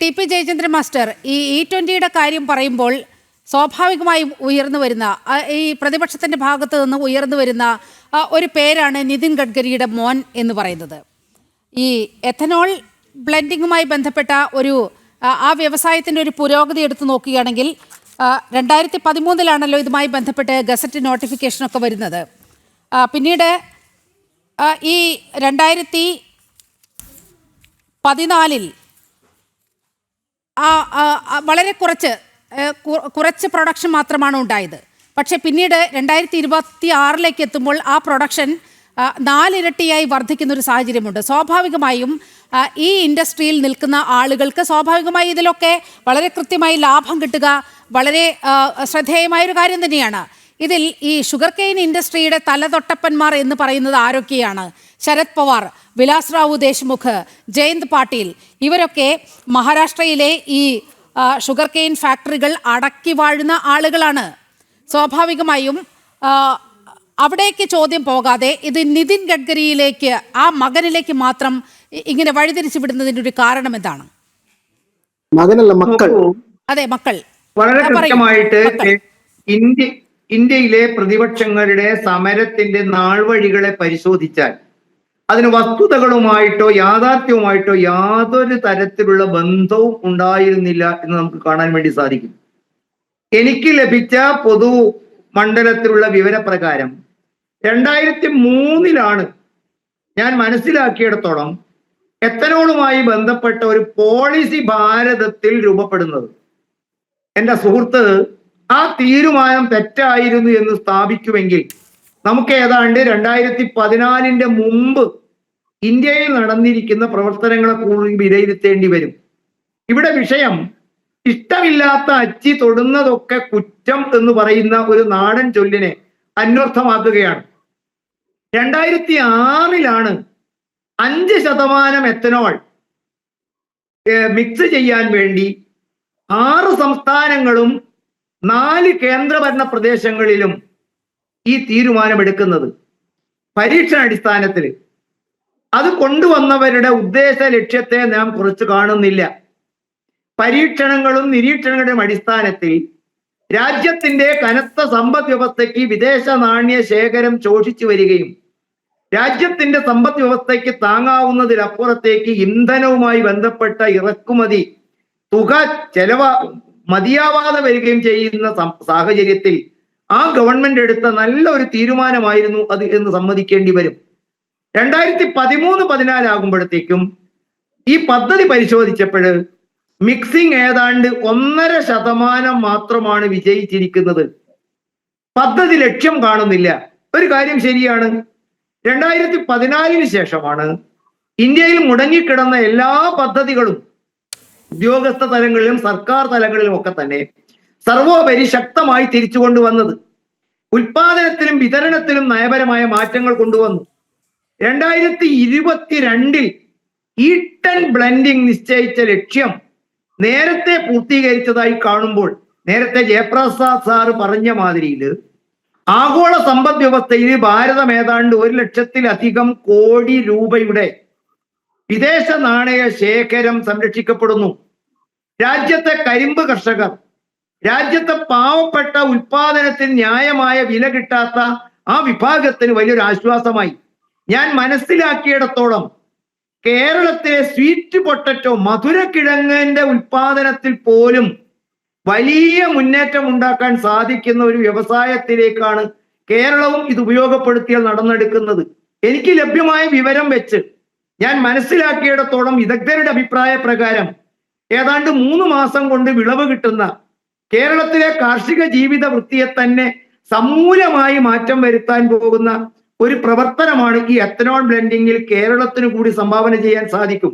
TP. Jayachandran master, ഈ E20യുടെ കാര്യം പറയുമ്പോൾ സ്വാഭാവികമായും ഉയർന്നു വരുന്ന ഈ പ്രതിപക്ഷത്തിന്റെ ഭാഗത്ത് നിന്ന് ഉയർന്നു വരുന്ന ഒരു പേരാണ് നിതിൻ ഗഡ്കരിയുടെ മോൻ എന്ന് പറയുന്നത്. ഈ എഥനോൾ ബ്ലെൻഡിങ്ങുമായി ബന്ധപ്പെട്ട ഒരു ആ വ്യവസായത്തിൻ്റെ ഒരു പുരോഗതി എടുത്തു നോക്കുകയാണെങ്കിൽ 2013 ഇതുമായി ബന്ധപ്പെട്ട് ഗസറ്റ് നോട്ടിഫിക്കേഷനൊക്കെ വരുന്നത്. പിന്നീട് ഈ 2014 വളരെ കുറച്ച് പ്രൊഡക്ഷൻ മാത്രമാണ് ഉണ്ടായത്. പക്ഷേ പിന്നീട് 2026 എത്തുമ്പോൾ ആ പ്രൊഡക്ഷൻ 4 ഇരട്ടിയായി വർദ്ധിക്കുന്ന ഒരു സാഹചര്യമുണ്ട്. സ്വാഭാവികമായും ഈ ഇൻഡസ്ട്രിയിൽ നിൽക്കുന്ന ആളുകൾക്ക് സ്വാഭാവികമായി ഇതിലൊക്കെ വളരെ കൃത്യമായി ലാഭം കിട്ടുക വളരെ ശ്രദ്ധേയമായൊരു കാര്യം തന്നെയാണ്. ഇതിൽ ഈ ഷുഗർ കെയിൻ ഇൻഡസ്ട്രിയുടെ തലതൊട്ടപ്പന്മാർ എന്ന് പറയുന്നത് ആരൊക്കെയാണ്? ശരത് പവാർ, വിലാസ് റാവു ദേശ്മുഖ്, ജയന്ത് പാട്ടീൽ, ഇവരൊക്കെ മഹാരാഷ്ട്രയിലെ ഈ ഷുഗർ കെയിൻ ഫാക്ടറികൾ അടക്കി വാഴുന്ന ആളുകളാണ്. സ്വാഭാവികമായും അവിടേക്ക് ചോദ്യം പോകാതെ ഇത് നിതിൻ ഗഡ്കരിയിലേക്ക്, ആ മകനിലേക്ക് മാത്രം ഇങ്ങനെ വഴിതിരിച്ചു വിടുന്നതിന്റെ ഒരു കാരണം എന്താണ്? മകനല്ല, മക്കൾ. അതെ, മക്കൾ. വളരെ കൃത്യമായിട്ട് ഇന്ത്യയിലെ പ്രതിപക്ഷങ്ങളുടെ സമരത്തിന്റെ നാൾവഴികളെ പരിശോധിച്ചാൽ അതിന് വസ്തുതകളുമായിട്ടോ യാഥാർത്ഥ്യവുമായിട്ടോ യാതൊരു തരത്തിലുള്ള ബന്ധവും ഉണ്ടായിരുന്നില്ല എന്ന് നമുക്ക് കാണാൻ വേണ്ടി സാധിക്കും. എനിക്ക് ലഭിച്ച പൊതു മണ്ഡലത്തിലുള്ള വിവരപ്രകാരം 2003 ഞാൻ മനസ്സിലാക്കിയിടത്തോളം എത്തനോളുമായി ബന്ധപ്പെട്ട ഒരു പോളിസി ഭാരതത്തിൽ രൂപപ്പെടുന്നത്. എൻ്റെ സുഹൃത്ത് ആ തീരുമാനം തെറ്റായിരുന്നു എന്ന് സ്ഥാപിക്കുമെങ്കിൽ നമുക്ക് ഏതാണ്ട് 2014 മുമ്പ് ഇന്ത്യയിൽ നടന്നിരിക്കുന്ന പ്രവർത്തനങ്ങളെ കൂടുതൽ വിലയിരുത്തേണ്ടി വരും. ഇവിടെ വിഷയം ഇഷ്ടമില്ലാത്ത അച്ചി തൊടുന്നതൊക്കെ കുറ്റം എന്ന് പറയുന്ന ഒരു നാടൻ ചൊല്ലിനെ അന്വർത്ഥമാക്കുകയാണ്. 2006 5% എത്തനോൾ മിക്സ് ചെയ്യാൻ വേണ്ടി 6 സംസ്ഥാനങ്ങളും 4 കേന്ദ്രഭരണ പ്രദേശങ്ങളിലും ഈ തീരുമാനമെടുക്കുന്നത്. പരീക്ഷണാടിസ്ഥാനത്തിൽ അത് കൊണ്ടുവന്നവരുടെ ഉദ്ദേശ ലക്ഷ്യത്തെ നാം കുറച്ച് കാണുന്നില്ല. പരീക്ഷണങ്ങളും നിരീക്ഷണങ്ങളുടെയും അടിസ്ഥാനത്തിൽ രാജ്യത്തിന്റെ കനത്ത സമ്പദ് വ്യവസ്ഥയ്ക്ക് വിദേശ നാണ്യ ശേഖരം ശോഷിച്ചു വരികയും രാജ്യത്തിന്റെ സമ്പദ് വ്യവസ്ഥയ്ക്ക് താങ്ങാവുന്നതിലപ്പുറത്തേക്ക് ഇന്ധനവുമായി ബന്ധപ്പെട്ട ഇറക്കുമതി തുക മതിയാവാതെ വരികയും ചെയ്യുന്ന സാഹചര്യത്തിൽ ആ ഗവൺമെന്റ് എടുത്ത നല്ല ഒരു തീരുമാനമായിരുന്നു അത് എന്ന് സമ്മതിക്കേണ്ടി വരും. 2013-14 ആകുമ്പോഴത്തേക്കും ഈ പദ്ധതി പരിശോധിച്ചപ്പോൾ മിക്സിംഗ് ഏതാണ്ട് 1.5% മാത്രമാണ് വിജയിച്ചിരിക്കുന്നത്. പദ്ധതി ലക്ഷ്യം കാണുന്നില്ല. ഒരു കാര്യം ശരിയാണ്, 2014 ശേഷമാണ് ഇന്ത്യയിൽ മുടങ്ങിക്കിടന്ന എല്ലാ പദ്ധതികളും ഉദ്യോഗസ്ഥ തലങ്ങളിലും സർക്കാർ തലങ്ങളിലും ഒക്കെ തന്നെ സർവോപരി ശക്തമായി തിരിച്ചു കൊണ്ടുവന്നത്. ഉൽപാദനത്തിലും വിതരണത്തിലും നയപരമായ മാറ്റങ്ങൾ കൊണ്ടുവന്നു. 2022 E10 ബ്ലെൻഡിംഗ് നിശ്ചയിച്ച ലക്ഷ്യം നേരത്തെ പൂർത്തീകരിച്ചതായി കാണുമ്പോൾ, നേരത്തെ ജയപ്രസാദ് സാറ് പറഞ്ഞ മാതിരിയിൽ ആഗോള സമ്പദ് വ്യവസ്ഥയിൽ ഭാരതം ഏതാണ്ട് 1,00,000-ലധികം കോടി രൂപയുടെ വിദേശ നാണയ ശേഖരം സംരക്ഷിക്കപ്പെടുന്നു. രാജ്യത്തെ കരിമ്പ് കർഷകർ, രാജ്യത്തെ പാവപ്പെട്ട ഉൽപാദനത്തിന് ന്യായമായ വില കിട്ടാത്ത ആ വിഭാഗത്തിന് വലിയൊരു ആശ്വാസമായി. ഞാൻ മനസ്സിലാക്കിയിടത്തോളം കേരളത്തിലെ സ്വീറ്റ് പൊട്ടറ്റോ, മധുരക്കിഴങ്ങിന്റെ ഉൽപാദനത്തിൽ പോലും വലിയ മുന്നേറ്റം ഉണ്ടാക്കാൻ സാധിക്കുന്ന ഒരു വ്യവസായത്തിലേക്കാണ് കേരളവും ഇത് ഉപയോഗപ്പെടുത്തിയാൽ നടന്നെടുക്കുന്നത്. എനിക്ക് ലഭ്യമായ വിവരം വെച്ച് ഞാൻ മനസ്സിലാക്കിയിടത്തോളം വിദഗ്ധരുടെ അഭിപ്രായ പ്രകാരം ഏതാണ്ട് 3 മാസം കൊണ്ട് വിളവ് കിട്ടുന്ന കേരളത്തിലെ കാർഷിക ജീവിത വൃത്തിയെ തന്നെ സമൂലമായി മാറ്റം വരുത്താൻ പോകുന്ന ഒരു പ്രവർത്തനമാണ് ഈ എത്തനോൾ ബ്ലെൻഡിങ്ങിൽ കേരളത്തിന് കൂടി സംഭാവന ചെയ്യാൻ സാധിക്കും.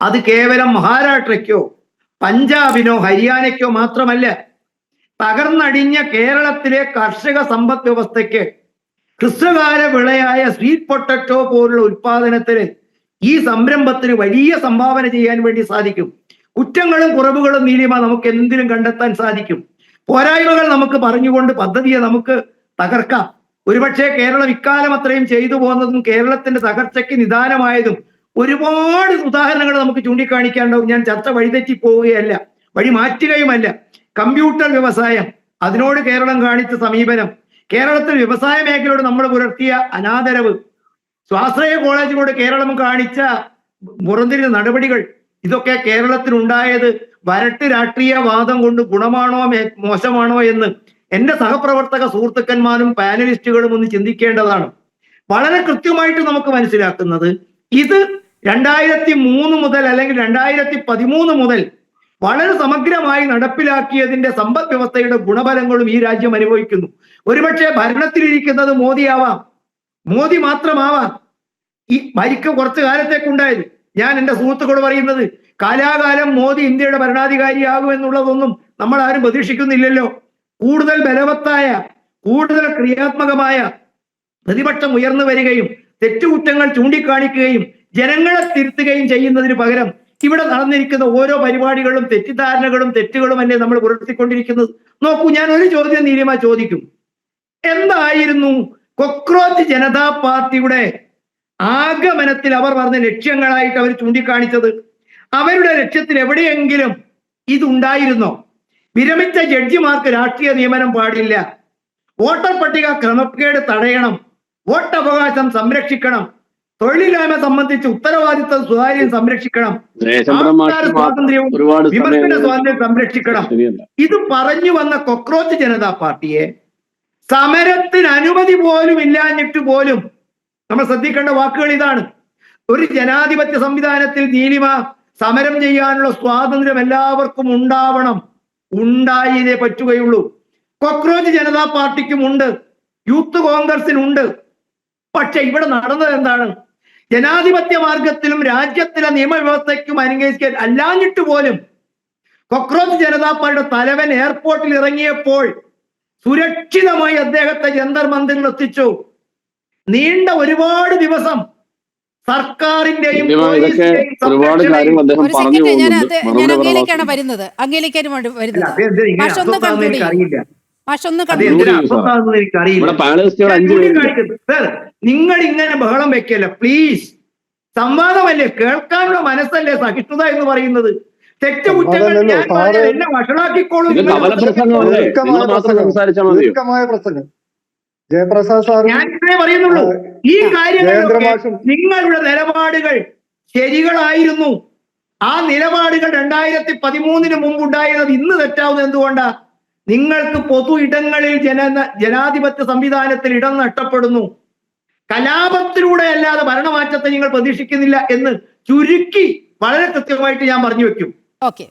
അത് കേവലം മഹാരാഷ്ട്രയ്ക്കോ പഞ്ചാബിനോ ഹരിയാനയ്ക്കോ മാത്രമല്ല, തകർന്നടിഞ്ഞ കേരളത്തിലെ കർഷക സമ്പദ് വ്യവസ്ഥയ്ക്ക് ഹ്രസ്വകാല വിളയായ സ്വീറ്റ് പൊട്ടറ്റോ പോലുള്ള ഉൽപാദനത്തിന് ഈ സംരംഭത്തിന് വലിയ സംഭാവന ചെയ്യാൻ വേണ്ടി സാധിക്കും. കുറ്റങ്ങളും കുറവുകളും നീലിമ നമുക്ക് എന്തിനും കണ്ടെത്താൻ സാധിക്കും. പോരായ്മകൾ നമുക്ക് പറഞ്ഞുകൊണ്ട് പദ്ധതിയെ നമുക്ക് തകർക്കാം. ഒരുപക്ഷെ കേരളം ഇക്കാലം അത്രയും ചെയ്തു പോകുന്നതും കേരളത്തിന്റെ തകർച്ചയ്ക്ക് നിദാനമായതും ഒരുപാട് ഉദാഹരണങ്ങൾ നമുക്ക് ചൂണ്ടിക്കാണിക്കാനുണ്ടാവും. ഞാൻ ചർച്ച വഴിതെറ്റി പോവുകയല്ല, വഴി മാറ്റുകയുമല്ല. കമ്പ്യൂട്ടർ വ്യവസായം, അതിനോട് കേരളം കാണിച്ച സമീപനം, കേരളത്തിൽ വ്യവസായ മേഖലയോട് നമ്മൾ പുലർത്തിയ അനാദരവ്, സ്വാശ്രയ കോളേജിനോട് കേരളം കാണിച്ച പുറന്തിരിഞ്ഞ നടപടികൾ, ഇതൊക്കെ കേരളത്തിലുണ്ടായത് വരട്ട് രാഷ്ട്രീയ വാദം കൊണ്ട് ഗുണമാണോ മോശമാണോ എന്ന് എന്റെ സഹപ്രവർത്തക സുഹൃത്തുക്കന്മാരും പാനലിസ്റ്റുകളും ഒന്ന് ചിന്തിക്കേണ്ടതാണ്. വളരെ കൃത്യമായിട്ട് നമുക്ക് മനസ്സിലാക്കുന്നത് ഇത് 2003 മുതൽ അല്ലെങ്കിൽ 2013 മുതൽ വളരെ സമഗ്രമായി നടപ്പിലാക്കിയതിന്റെ സമ്പദ് വ്യവസ്ഥയുടെ ഗുണഫലങ്ങളും ഈ രാജ്യം അനുഭവിക്കുന്നു. ഒരുപക്ഷെ ഭരണത്തിലിരിക്കുന്നത് മോദിയാവാം, മോദി മാത്രമാവാം ഈ ഭരിക്ക കുറച്ചു കാലത്തേക്കുണ്ടായത്. ഞാൻ എന്റെ സുഹൃത്തുക്കളോട് പറയുന്നത്, കാലാകാലം മോദി ഇന്ത്യയുടെ ഭരണാധികാരിയാകുമെന്നുള്ളതൊന്നും നമ്മൾ ആരും പ്രതീക്ഷിക്കുന്നില്ലല്ലോ. കൂടുതൽ ബലവത്തായ, കൂടുതൽ ക്രിയാത്മകമായ പ്രതിപക്ഷം ഉയർന്നു വരികയും തെറ്റുകുറ്റങ്ങൾ ചൂണ്ടിക്കാണിക്കുകയും ജനങ്ങളെ തിരുത്തുകയും ചെയ്യുന്നതിന് പകരം ഇവിടെ നടന്നിരിക്കുന്ന ഓരോ പരിപാടികളും തെറ്റിദ്ധാരണകളും തെറ്റുകളും അല്ലേ നമ്മൾ പുലർത്തിക്കൊണ്ടിരിക്കുന്നത്. നോക്കൂ, ഞാൻ ഒരു ചോദ്യം നീലിമ ചോദിക്കും. എന്തായിരുന്നു കോക്രോച്ച് ജനതാ പാർട്ടിയുടെ ആഗമനത്തിൽ അവർ പറഞ്ഞ ലക്ഷ്യങ്ങളായിട്ട് അവർ ചൂണ്ടിക്കാണിച്ചത്? അവരുടെ ലക്ഷ്യത്തിൽ എവിടെയെങ്കിലും ഇതുണ്ടായിരുന്നോ? വിരമിച്ച ജഡ്ജിമാർക്ക് രാഷ്ട്രീയ നിയമനം പാടില്ല, വോട്ടർ പട്ടിക ക്രമക്കേട് തടയണം, വോട്ടവകാശം സംരക്ഷിക്കണം, തൊഴിലില്ലായ്മ സംബന്ധിച്ച് ഉത്തരവാദിത്വം സ്വകാര്യം സംരക്ഷിക്കണം, ആവിഷ്കാര സ്വാതന്ത്ര്യവും വിമർശന സ്വാതന്ത്ര്യം സംരക്ഷിക്കണം. ഇത് പറഞ്ഞു വന്ന കോക്രോച്ച് ജനതാ പാർട്ടിയെ സമരത്തിന് അനുമതി പോലും ഇല്ലാഞ്ഞിട്ട് പോലും നമ്മൾ ശ്രദ്ധിക്കേണ്ട വാക്കുകൾ ഇതാണ്. ഒരു ജനാധിപത്യ സംവിധാനത്തിൽ നീലിമ സമരം ചെയ്യാനുള്ള സ്വാതന്ത്ര്യം എല്ലാവർക്കും ഉണ്ടാവണം, ഉണ്ടായതേ പറ്റുകയുള്ളൂ. കോക്രോച്ച് ജനതാ പാർട്ടിക്കും ഉണ്ട്, യൂത്ത് കോൺഗ്രസിനുണ്ട്. പക്ഷെ ഇവിടെ നടന്നത് എന്താണ്? ജനാധിപത്യ മാർഗത്തിലും രാജ്യത്തിലെ നിയമവ്യവസ്ഥയ്ക്കും അനുകരിക്കാൻ അല്ലാഞ്ഞിട്ട് പോലും കോക്രോച്ച് ജനതാ പാർട്ടിയുടെ തലവൻ എയർപോർട്ടിൽ ഇറങ്ങിയപ്പോൾ സുരക്ഷിതമായി അദ്ദേഹത്തെ ജന്തർ മന്ദിറിൽ എത്തിച്ചു. നീണ്ട ഒരുപാട് ദിവസം സർക്കാരിന്റെയും ഞാൻ അങ്ങയിലേക്കാണ് വരുന്നത്, അങ്ങയിലേക്കാണ് വരുന്നത്. നിങ്ങൾ ഇങ്ങനെ ബഹളം വെക്കല്ല പ്ലീസ്. സംവാദമല്ലേ, കേൾക്കാനുള്ള മനസ്സല്ലേ സഹിഷ്ണുത എന്ന് പറയുന്നത്. തെറ്റുകുറ്റങ്ങൾ എന്നെ വഷളാക്കിക്കോളൂ. ഞാൻ ഇത്രേ പറയുന്നുള്ളൂ. ഈ കാര്യങ്ങളിലൊക്കെ നിങ്ങളുടെ നിലപാടുകൾ ശരികളായിരുന്നു. ആ നിലപാടുകൾ 2013 മുമ്പുണ്ടായിരുന്നത് ഇന്ന് തെറ്റാവുന്നത് എന്തുകൊണ്ടാ? നിങ്ങൾക്ക് പൊതു ഇടങ്ങളിൽ ജനാധിപത്യ സംവിധാനത്തിൽ ഇടം നഷ്ടപ്പെടുന്നു. കലാപത്തിലൂടെ അല്ലാതെ ഭരണമാറ്റത്തെ നിങ്ങൾ പ്രതീക്ഷിക്കുന്നില്ല എന്ന് ചുരുക്കി വളരെ കൃത്യമായിട്ട് ഞാൻ പറഞ്ഞു വെക്കും. ഓക്കെ.